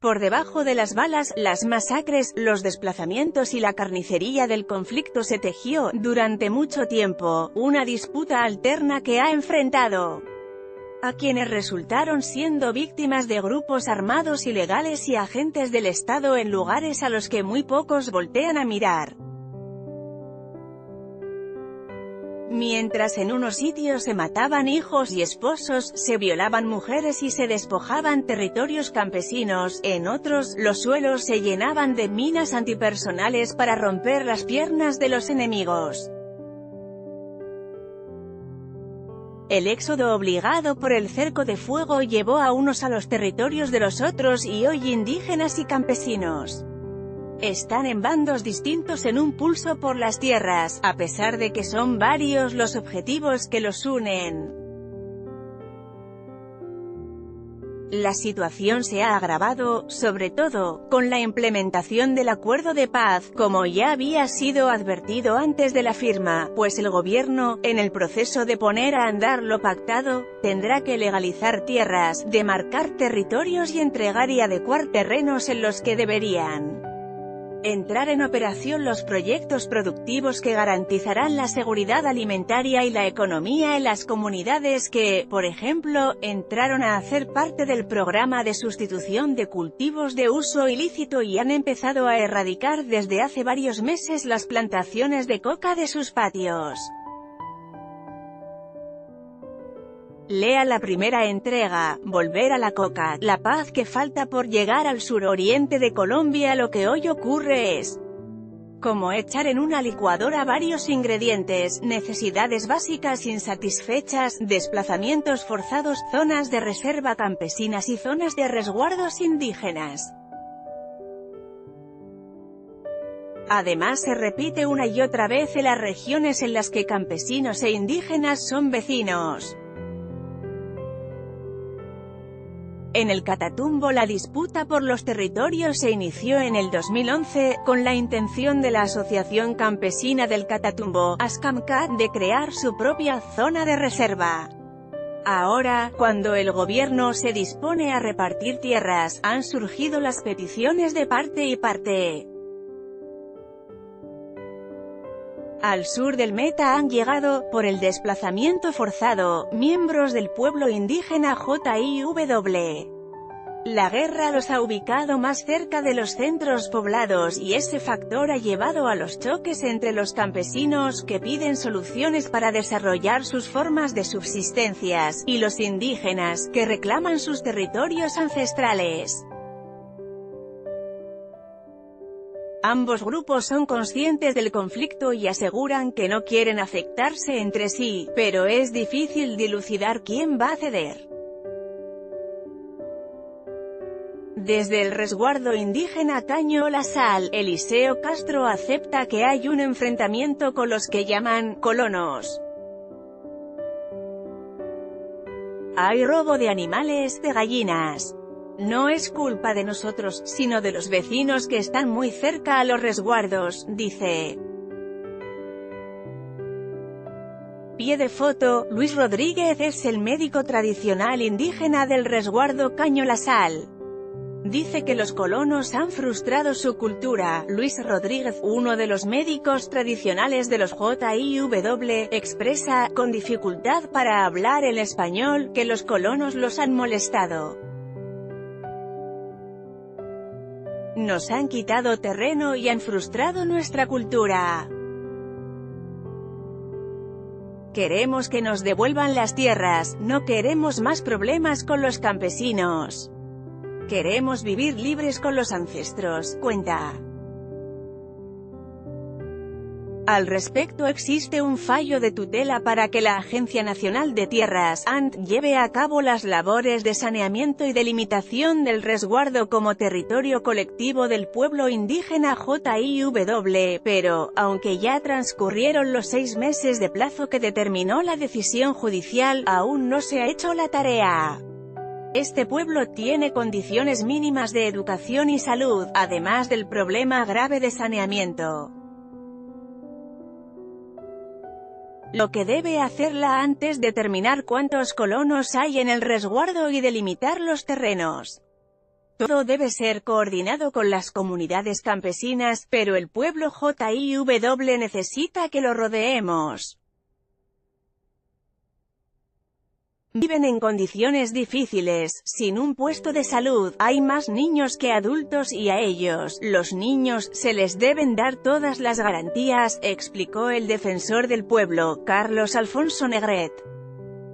Por debajo de las balas, las masacres, los desplazamientos y la carnicería del conflicto se tejió, durante mucho tiempo, una disputa alterna que ha enfrentado a quienes resultaron siendo víctimas de grupos armados ilegales y agentes del Estado en lugares a los que muy pocos voltean a mirar. Mientras en unos sitios se mataban hijos y esposos, se violaban mujeres y se despojaban territorios campesinos, en otros, los suelos se llenaban de minas antipersonales para romper las piernas de los enemigos. El éxodo obligado por el cerco de fuego llevó a unos a los territorios de los otros y hoy indígenas y campesinos están en bandos distintos en un pulso por las tierras, a pesar de que son varios los objetivos que los unen. La situación se ha agravado, sobre todo, con la implementación del acuerdo de paz, como ya había sido advertido antes de la firma, pues el gobierno, en el proceso de poner a andar lo pactado, tendrá que legalizar tierras, demarcar territorios y entregar y adecuar terrenos en los que deberían entrar en operación los proyectos productivos que garantizarán la seguridad alimentaria y la economía en las comunidades que, por ejemplo, entraron a hacer parte del programa de sustitución de cultivos de uso ilícito y han empezado a erradicar desde hace varios meses las plantaciones de coca de sus patios. Lea la primera entrega, Volver a la coca, la paz que falta por llegar al suroriente de Colombia. Lo que hoy ocurre es como echar en una licuadora varios ingredientes, necesidades básicas insatisfechas, desplazamientos forzados, zonas de reserva campesinas y zonas de resguardos indígenas. Además se repite una y otra vez en las regiones en las que campesinos e indígenas son vecinos. En el Catatumbo la disputa por los territorios se inició en el 2011, con la intención de la Asociación Campesina del Catatumbo, ASCAMCAT, de crear su propia zona de reserva. Ahora, cuando el gobierno se dispone a repartir tierras, han surgido las peticiones de parte y parte. Al sur del Meta han llegado, por el desplazamiento forzado, miembros del pueblo indígena JIW. La guerra los ha ubicado más cerca de los centros poblados y ese factor ha llevado a los choques entre los campesinos, que piden soluciones para desarrollar sus formas de subsistencias, y los indígenas, que reclaman sus territorios ancestrales. Ambos grupos son conscientes del conflicto y aseguran que no quieren afectarse entre sí, pero es difícil dilucidar quién va a ceder. Desde el resguardo indígena Caño La Sal, Eliseo Castro acepta que hay un enfrentamiento con los que llaman colonos. Hay robo de animales, de gallinas. No es culpa de nosotros, sino de los vecinos que están muy cerca a los resguardos, dice. Pie de foto, Luis Rodríguez es el médico tradicional indígena del resguardo Caño La Sal. Dice que los colonos han frustrado su cultura. Luis Rodríguez, uno de los médicos tradicionales de los JIW, expresa, con dificultad para hablar el español, que los colonos los han molestado. Nos han quitado terreno y han frustrado nuestra cultura. Queremos que nos devuelvan las tierras, no queremos más problemas con los campesinos. Queremos vivir libres con los ancestros, cuenta. Al respecto existe un fallo de tutela para que la Agencia Nacional de Tierras, ANT, lleve a cabo las labores de saneamiento y delimitación del resguardo como territorio colectivo del pueblo indígena JIW, pero, aunque ya transcurrieron los 6 meses de plazo que determinó la decisión judicial, aún no se ha hecho la tarea. Este pueblo tiene condiciones mínimas de educación y salud, además del problema grave de saneamiento. Lo que debe hacerla antes es determinar cuántos colonos hay en el resguardo y delimitar los terrenos. Todo debe ser coordinado con las comunidades campesinas, pero el pueblo JIW necesita que lo rodeemos. Viven en condiciones difíciles, sin un puesto de salud, hay más niños que adultos y a ellos, los niños, se les deben dar todas las garantías, explicó el defensor del pueblo, Carlos Alfonso Negret.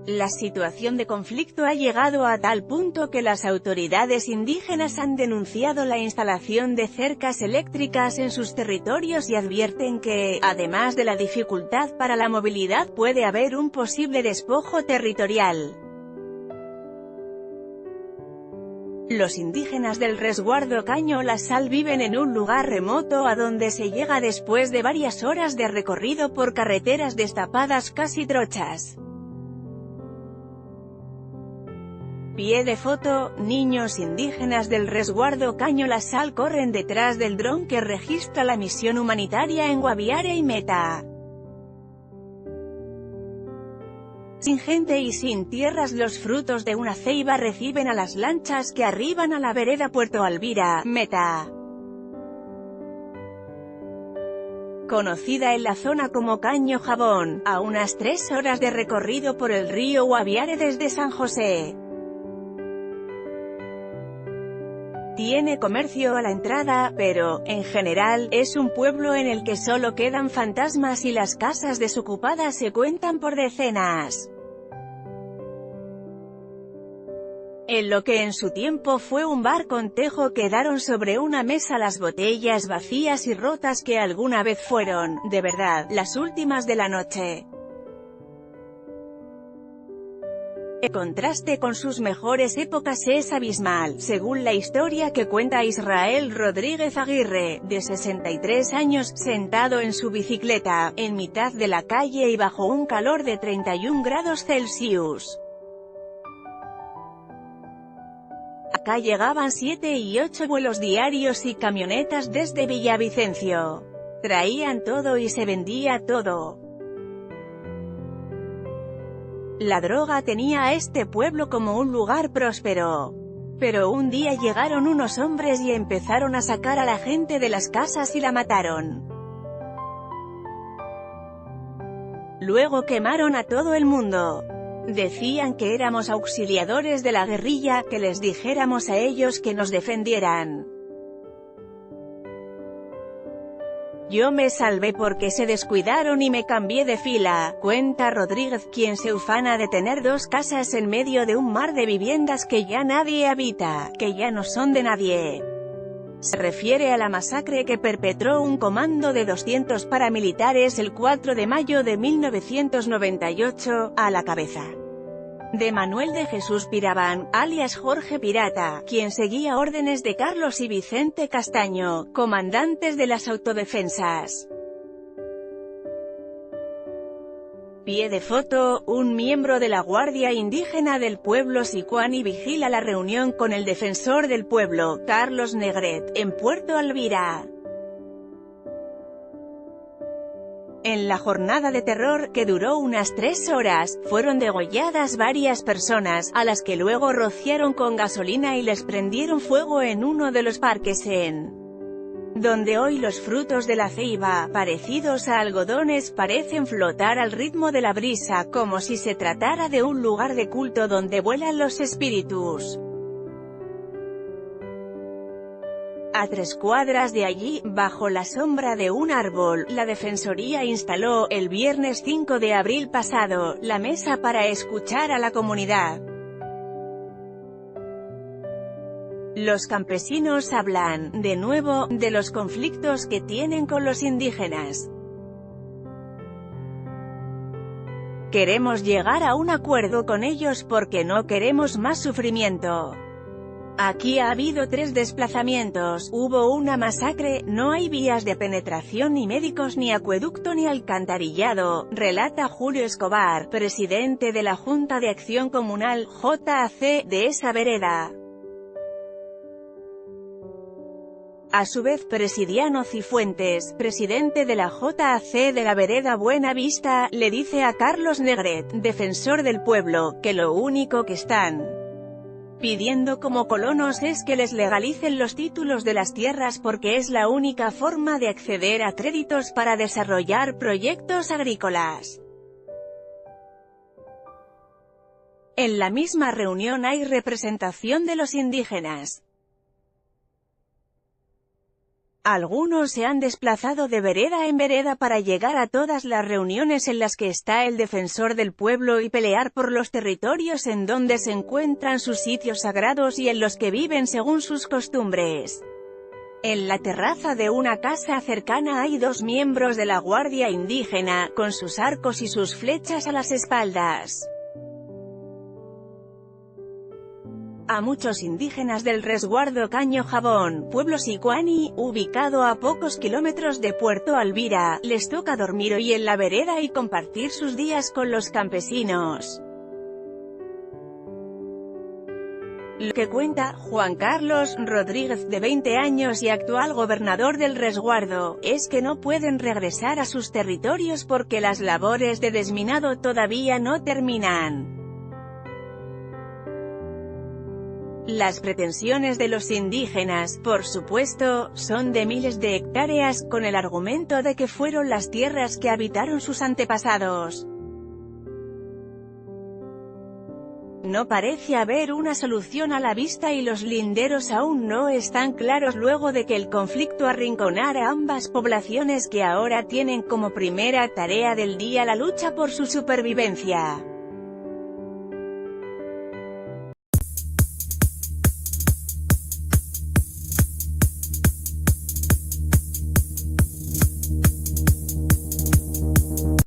La situación de conflicto ha llegado a tal punto que las autoridades indígenas han denunciado la instalación de cercas eléctricas en sus territorios y advierten que, además de la dificultad para la movilidad, puede haber un posible despojo territorial. Los indígenas del resguardo Caño La Sal viven en un lugar remoto a donde se llega después de varias horas de recorrido por carreteras destapadas casi trochas. Pie de foto, niños indígenas del resguardo Caño La Sal corren detrás del dron que registra la misión humanitaria en Guaviare y Meta. Sin gente y sin tierras, los frutos de una ceiba reciben a las lanchas que arriban a la vereda Puerto Alvira, Meta. Conocida en la zona como Caño Jabón, a unas 3 horas de recorrido por el río Guaviare desde San José. Tiene comercio a la entrada, pero, en general, es un pueblo en el que solo quedan fantasmas y las casas desocupadas se cuentan por decenas. En lo que en su tiempo fue un bar con tejo quedaron sobre una mesa las botellas vacías y rotas que alguna vez fueron, de verdad, las últimas de la noche. El contraste con sus mejores épocas es abismal, según la historia que cuenta Israel Rodríguez Aguirre, de 63 años, sentado en su bicicleta, en mitad de la calle y bajo un calor de 31 grados Celsius. Acá llegaban 7 y 8 vuelos diarios y camionetas desde Villavicencio. Traían todo y se vendía todo. La droga tenía a este pueblo como un lugar próspero. Pero un día llegaron unos hombres y empezaron a sacar a la gente de las casas y la mataron. Luego quemaron a todo el mundo. Decían que éramos auxiliadores de la guerrilla, que les dijéramos a ellos que nos defendieran. Yo me salvé porque se descuidaron y me cambié de fila, cuenta Rodríguez, quien se ufana de tener 2 casas en medio de un mar de viviendas que ya nadie habita, que ya no son de nadie. Se refiere a la masacre que perpetró un comando de 200 paramilitares el 4 de mayo de 1998, a la cabeza de Manuel de Jesús Piraván, alias Jorge Pirata, quien seguía órdenes de Carlos y Vicente Castaño, comandantes de las autodefensas. Pie de foto, un miembro de la Guardia Indígena del pueblo Sicuani vigila la reunión con el defensor del pueblo, Carlos Negret, en Puerto Alvira. En la jornada de terror, que duró unas 3 horas, fueron degolladas varias personas, a las que luego rociaron con gasolina y les prendieron fuego en uno de los parques en donde hoy los frutos de la ceiba, parecidos a algodones, parecen flotar al ritmo de la brisa, como si se tratara de un lugar de culto donde vuelan los espíritus. A 3 cuadras de allí, bajo la sombra de un árbol, la Defensoría instaló, el viernes 5 de abril pasado, la mesa para escuchar a la comunidad. Los campesinos hablan, de nuevo, de los conflictos que tienen con los indígenas. Queremos llegar a un acuerdo con ellos porque no queremos más sufrimiento. Aquí ha habido 3 desplazamientos, hubo una masacre, no hay vías de penetración ni médicos ni acueducto ni alcantarillado, relata Julio Escobar, presidente de la Junta de Acción Comunal, JAC, de esa vereda. A su vez Presidiano Cifuentes, presidente de la JAC de la vereda Buena Vista, le dice a Carlos Negret, defensor del pueblo, que lo único que están pidiendo como colonos es que les legalicen los títulos de las tierras porque es la única forma de acceder a créditos para desarrollar proyectos agrícolas. En la misma reunión hay representación de los indígenas. Algunos se han desplazado de vereda en vereda para llegar a todas las reuniones en las que está el defensor del pueblo y pelear por los territorios en donde se encuentran sus sitios sagrados y en los que viven según sus costumbres. En la terraza de una casa cercana hay 2 miembros de la Guardia Indígena, con sus arcos y sus flechas a las espaldas. A muchos indígenas del resguardo Caño Jabón, pueblo sicuani, ubicado a pocos kilómetros de Puerto Alvira, les toca dormir hoy en la vereda y compartir sus días con los campesinos. Lo que cuenta Juan Carlos Rodríguez, de 20 años y actual gobernador del resguardo, es que no pueden regresar a sus territorios porque las labores de desminado todavía no terminan. Las pretensiones de los indígenas, por supuesto, son de miles de hectáreas, con el argumento de que fueron las tierras que habitaron sus antepasados. No parece haber una solución a la vista y los linderos aún no están claros luego de que el conflicto arrinconara a ambas poblaciones que ahora tienen como primera tarea del día la lucha por su supervivencia.